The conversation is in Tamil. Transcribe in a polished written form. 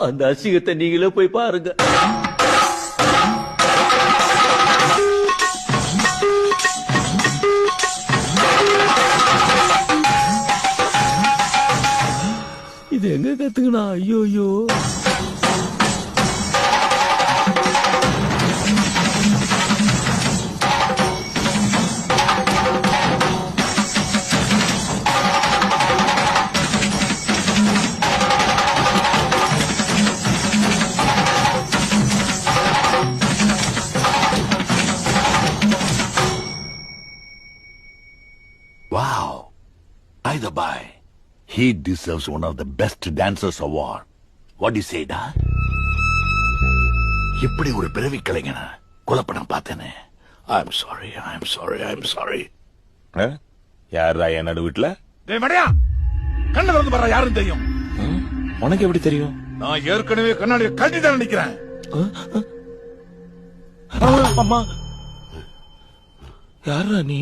அந்த அசிங்கத்தை நீங்களே போய் பாருங்க. இது எங்க கத்துக்கணா? ஐயோ Wow. Either by. He deserves one of the best dancers award. What do you say, da? இப்படி ஒரு பிறவி கலைஞன கொலப்படம் பார்த்தேனே. I'm sorry. யாரா என் நடு வீட்டுல? டேய் மடையா, கண்ணை திறந்து பாரு, யாருன்னு தெரியும். உனக்கு எப்படி தெரியும்? நான் ஏற்கனவே கண்ணாடியை கழட்டி தான் நினைக்கிறேன். அம்மா, யாரா நீ?